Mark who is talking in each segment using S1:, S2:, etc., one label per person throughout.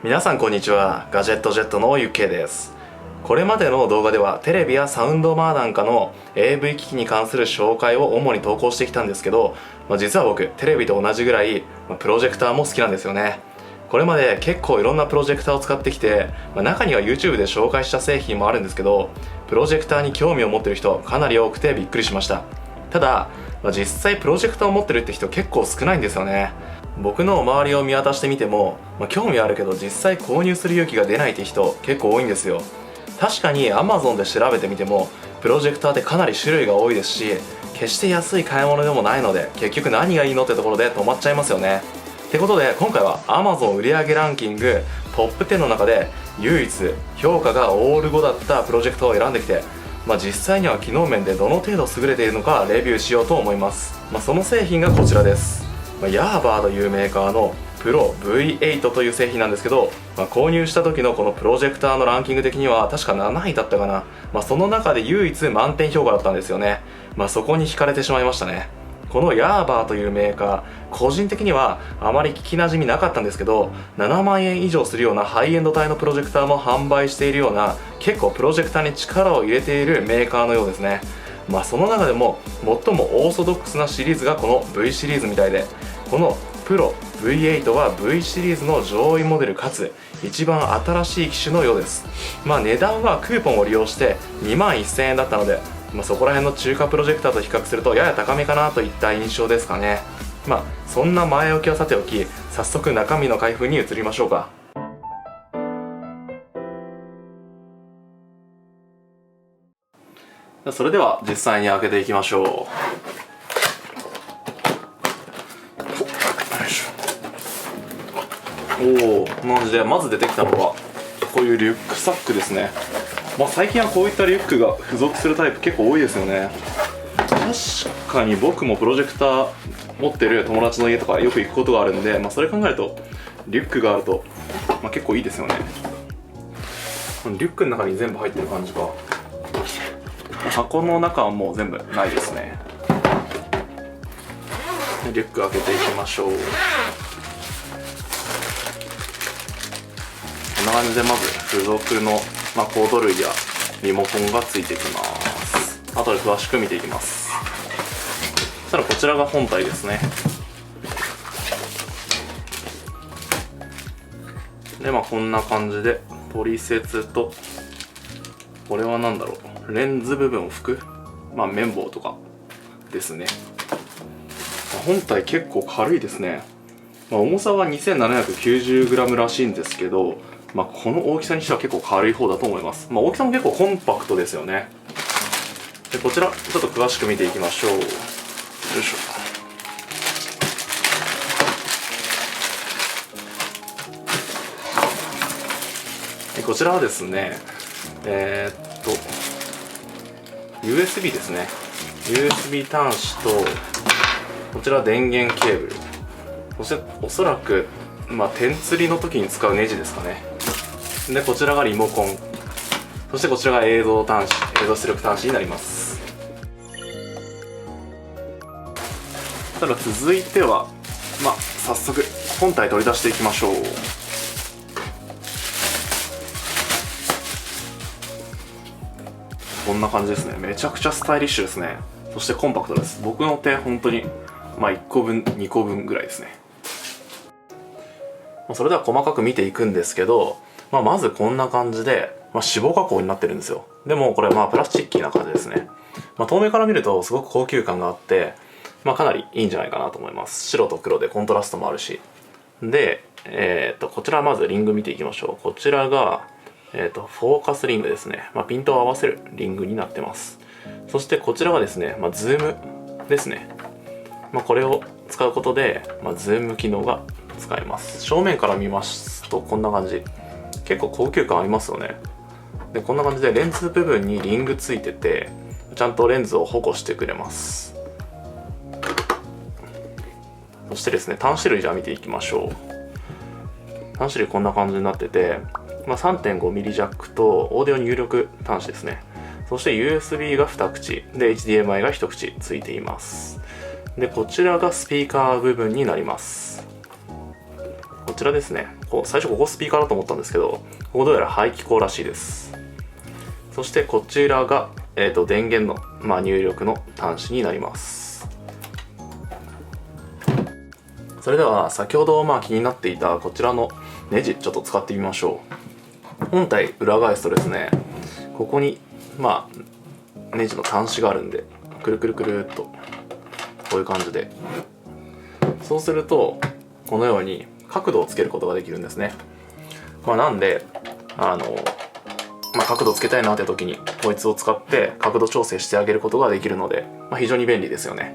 S1: 皆さんこんにちは。ガジェットジェットのゆっけいです。これまでの動画ではテレビやサウンドバーなんかの AV 機器に関する紹介を主に投稿してきたんですけど、実は僕テレビと同じぐらいプロジェクターも好きなんですよね。これまで結構いろんなプロジェクターを使ってきて、中には YouTube で紹介した製品もあるんですけど、プロジェクターに興味を持ってる人かなり多くてびっくりしました。ただ、実際プロジェクターを持ってるって人結構少ないんですよね。僕の周りを見渡してみても、興味あるけど実際購入する勇気が出ないって人結構多いんですよ。確かに Amazon で調べてみてもプロジェクターってかなり種類が多いですし、決して安い買い物でもないので、結局何がいいのってところで止まっちゃいますよね。ってことで今回は Amazon 売上ランキングトップ10の中で唯一評価がオール5だったプロジェクターを選んできて、実際には機能面でどの程度優れているのかレビューしようと思います。その製品がこちらです。ヤーバーというメーカーのプロ V8 という製品なんですけど、購入した時のこのプロジェクターのランキング的には確か7位だったかな。その中で唯一満点評価だったんですよね。そこに惹かれてしまいましたね。このヤーバーというメーカー、個人的にはあまり聞きなじみなかったんですけど、7万円以上するようなハイエンド帯のプロジェクターも販売しているような、結構プロジェクターに力を入れているメーカーのようですね。その中でも最もオーソドックスなシリーズがこの V シリーズみたいで、このプロ V8 は V シリーズの上位モデルかつ一番新しい機種のようです。値段はクーポンを利用して2万1000円だったので、そこら辺の中華プロジェクターと比較するとやや高めかなといった印象ですかね。そんな前置きはさておき、早速中身の開封に移りましょうか。それでは実際に開けていきましょう。こんな感じで、まず出てきたのがこういうリュックサックですね。最近はこういったリュックが付属するタイプ結構多いですよね。確かに僕もプロジェクター持ってる友達の家とかよく行くことがあるんで、それ考えるとリュックがあると、結構いいですよね。リュックの中に全部入ってる感じが、箱の中はもう全部ないですね。リュック開けていきましょう。こんな感じで、まず付属の、コード類やリモコンがついてきます。後で詳しく見ていきます。そしたらこちらが本体ですね。でこんな感じでトリセツと、これは何だろう、レンズ部分を拭く綿棒とかですね。本体結構軽いですね。重さは 2790g らしいんですけど、この大きさにしては結構軽い方だと思います。大きさも結構コンパクトですよね。でこちらちょっと詳しく見ていきましょう。よいしょ。こちらはですね、USB ですね。USB 端子と、こちら電源ケーブル、そしておそらく点釣りの時に使うネジですかね。でこちらがリモコン、そしてこちらが映像出力端子になります。ただ続いては、早速本体取り出していきましょう。こんな感じですね。めちゃくちゃスタイリッシュですね。そしてコンパクトです。僕の手本当に1個分2個分ぐらいですね。それでは細かく見ていくんですけど、まずこんな感じで、脂肪加工になってるんですよ。でもこれプラスチッキーな感じですね。遠目から見るとすごく高級感があって、かなりいいんじゃないかなと思います。白と黒でコントラストもあるし。で、こちらまずリング見ていきましょう。こちらが、フォーカスリングですね。ピントを合わせるリングになってます。そしてこちらがですね、ズームですね。これを使うことで、ズーム機能が使えます。正面から見ますとこんな感じ。結構高級感ありますよね。でこんな感じでレンズ部分にリングついてて、ちゃんとレンズを保護してくれます。そしてですね、端子類じゃあ見ていきましょう。端子類こんな感じになってて、3.5mm ジャックとオーディオ入力端子ですね。そして USB が2口で HDMI が1口ついています。でこちらがスピーカー部分になります。こちらですね。最初ここスピーカーだと思ったんですけど、ここどうやら排気口らしいです。そしてこちらが、電源の、入力の端子になります。それでは先ほど気になっていたこちらのネジちょっと使ってみましょう。本体裏返すとですね、ここにネジの端子があるんで、くるくるくるっとこういう感じで、そうするとこのように角度をつけることができるんですね。なんで角度つけたいなって時にこいつを使って角度調整してあげることができるので、非常に便利ですよね。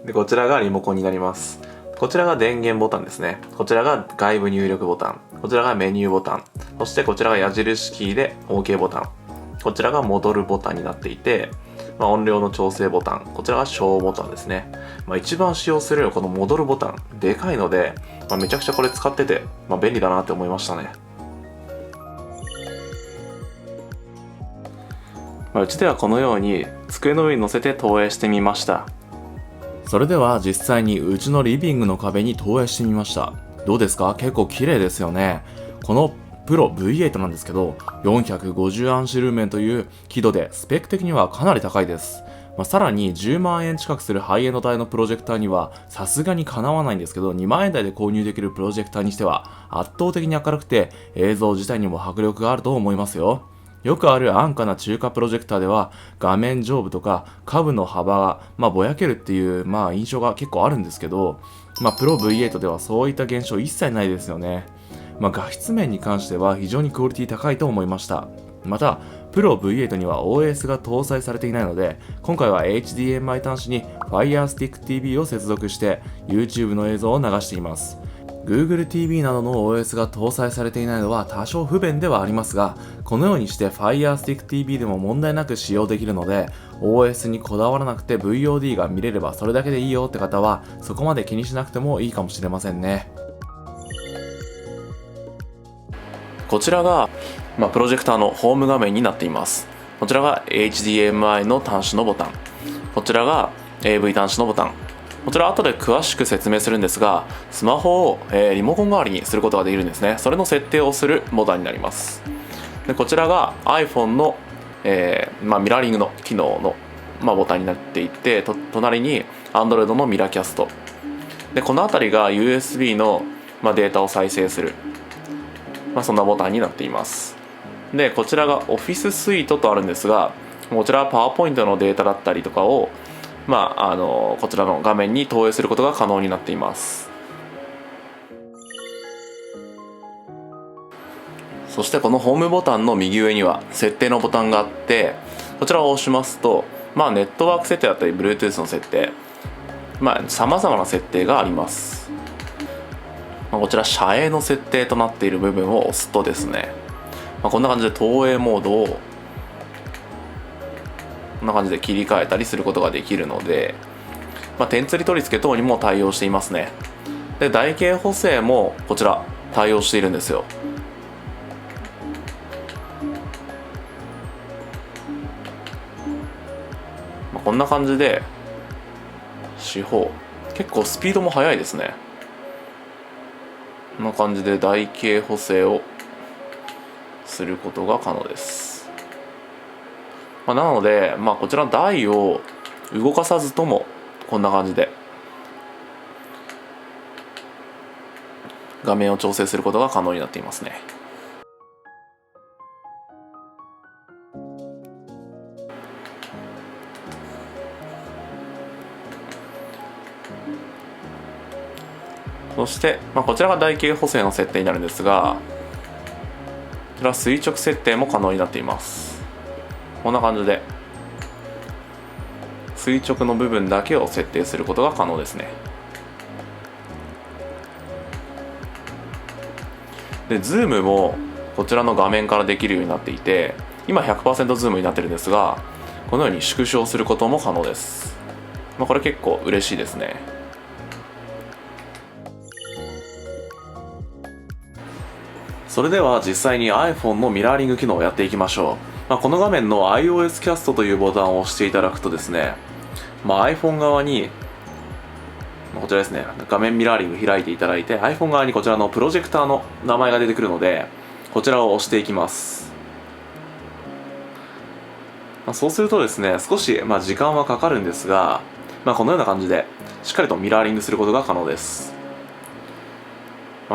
S1: でこちらがリモコンになります。こちらが電源ボタンですね。こちらが外部入力ボタン、こちらがメニューボタン、そしてこちらが矢印キーで OK ボタン、こちらが戻るボタンになっていて、音量の調整ボタン、こちらが小ボタンですね。一番使用するこの戻るボタンでかいので、めちゃくちゃこれ使ってて、便利だなって思いましたね。うちではこのように机の上に乗せて投影してみました。それでは実際にうちのリビングの壁に投影してみました。どうですか？結構綺麗ですよね。このプロ V8 なんですけど、450アンシルーメンという輝度でスペック的にはかなり高いです。さらに10万円近くするハイエンド帯のプロジェクターにはさすがにかなわないんですけど、2万円台で購入できるプロジェクターにしては圧倒的に明るくて映像自体にも迫力があると思いますよ。よくある安価な中華プロジェクターでは画面上部とか下部の幅がぼやけるっていう印象が結構あるんですけど、プロ V8 ではそういった現象一切ないですよね。画質面に関しては非常にクオリティ高いと思いました。またプロ V8 には OS が搭載されていないので、今回は HDMI 端子に Firestick TV を接続して YouTube の映像を流しています。Google TV などの OS が搭載されていないのは多少不便ではありますが、このようにして Firestick TV でも問題なく使用できるので、 OS にこだわらなくて VOD が見れればそれだけでいいよって方はそこまで気にしなくてもいいかもしれませんね。こちらが、プロジェクターのホーム画面になっています。こちらが HDMI の端子のボタン、こちらが AV 端子のボタン、こちら後で詳しく説明するんですが、スマホを、リモコン代わりにすることができるんですね。それの設定をするボタンになります。でこちらが iPhone の、ミラーリングの機能の、ボタンになっていて、隣に Android のミラーキャストで、この辺りが USB の、データを再生する、そんなボタンになっています。でこちらが Office スイートとあるんですが、こちらは PowerPoint のデータだったりとかをこちらの画面に投影することが可能になっています。そしてこのホームボタンの右上には設定のボタンがあって、こちらを押しますと、ネットワーク設定だったり Bluetooth の設定、さまざまな設定があります。こちら遮影の設定となっている部分を押すとですね、こんな感じで投影モードをこんな感じで切り替えたりすることができるので、点釣り取り付け等にも対応していますね。で台形補正もこちら対応しているんですよ。こんな感じで四方結構スピードも速いですね。こんな感じで台形補正をすることが可能です。なので、こちらの台を動かさずともこんな感じで画面を調整することが可能になっていますね。そして、こちらが台形補正の設定になるんですが、こちら垂直設定も可能になっています。こんな感じで垂直の部分だけを設定することが可能ですね。でズームもこちらの画面からできるようになっていて、今 100% ズームになってるんですが、このように縮小することも可能です。これ結構嬉しいですね。それでは実際に iPhone のミラーリング機能をやっていきましょう。この画面の iOS キャストというボタンを押していただくとですね、iPhone 側に
S2: こちらですね、画面ミラーリング開いていただいて iPhone 側にこちらのプロジェクターの名前が出てくるので、こちらを押していきます。そうするとですね、少し時間はかかるんですが、このような感じでしっかりとミラーリングすることが可能です。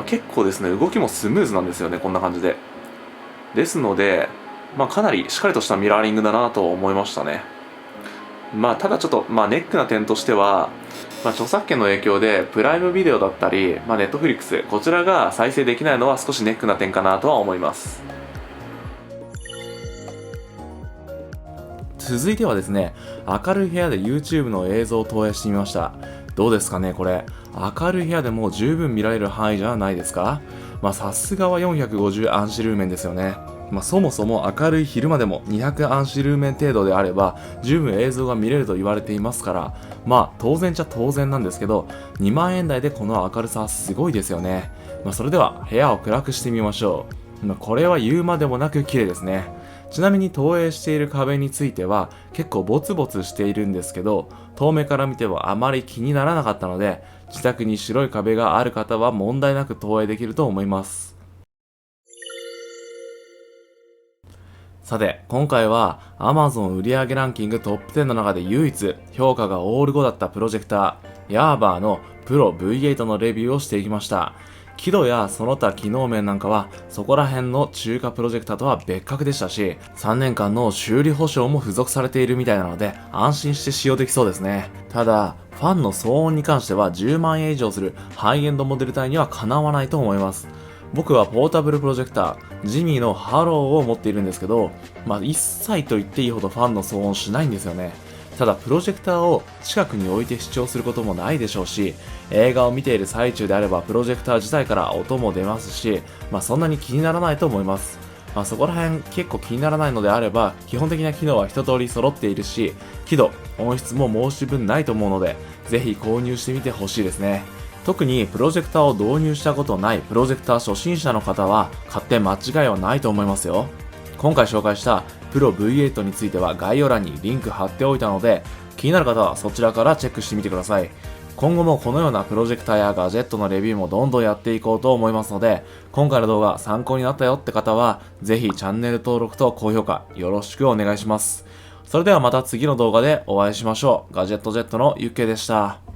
S2: 結構ですね、動きもスムーズなんですよね、こんな感じで。ですので、かなりしっかりとしたミラーリングだなと思いましたね。ただちょっと、ネックな点としては、著作権の影響でプライムビデオだったり、Netflix、こちらが再生できないのは少しネックな点かなとは思います。
S1: 続いてはですね、明るい部屋で YouTube の映像を投影してみました。どうですかね、これ。明るい部屋でも十分見られる範囲じゃないですか。さすがは450アンシルーメンですよね。そもそも明るい昼間でも200アンシルーメン程度であれば十分映像が見れると言われていますから、当然っちゃ当然なんですけど、2万円台でこの明るさはすごいですよね。それでは部屋を暗くしてみましょう。これは言うまでもなく綺麗ですね。ちなみに投影している壁については結構ボツボツしているんですけど、遠目から見てはあまり気にならなかったので、自宅に白い壁がある方は問題なく投影できると思います。さて、今回は Amazon 売上ランキングトップ10の中で唯一評価がオール5だったプロジェクター、ヤーバーの Pro V8 のレビューをしていきました。輝度やその他機能面なんかはそこら辺の中華プロジェクターとは別格でしたし、3年間の修理保証も付属されているみたいなので安心して使用できそうですね。ただ、ファンの騒音に関しては10万円以上するハイエンドモデル帯にはかなわないと思います。僕はポータブルプロジェクター、ジミーのハローを持っているんですけど、一切と言っていいほどファンの騒音しないんですよね。ただプロジェクターを近くに置いて視聴することもないでしょうし、映画を見ている最中であればプロジェクター自体から音も出ますし、そんなに気にならないと思います。そこら辺結構気にならないのであれば、基本的な機能は一通り揃っているし、輝度、音質も申し分ないと思うので、ぜひ購入してみてほしいですね。特にプロジェクターを導入したことないプロジェクター初心者の方は買って間違いはないと思いますよ。今回紹介したプロ V8 については概要欄にリンク貼っておいたので、気になる方はそちらからチェックしてみてください。今後もこのようなプロジェクターやガジェットのレビューもどんどんやっていこうと思いますので、今回の動画参考になったよって方はぜひチャンネル登録と高評価よろしくお願いします。それではまた次の動画でお会いしましょう。ガジェットジェットのゆっけいでした。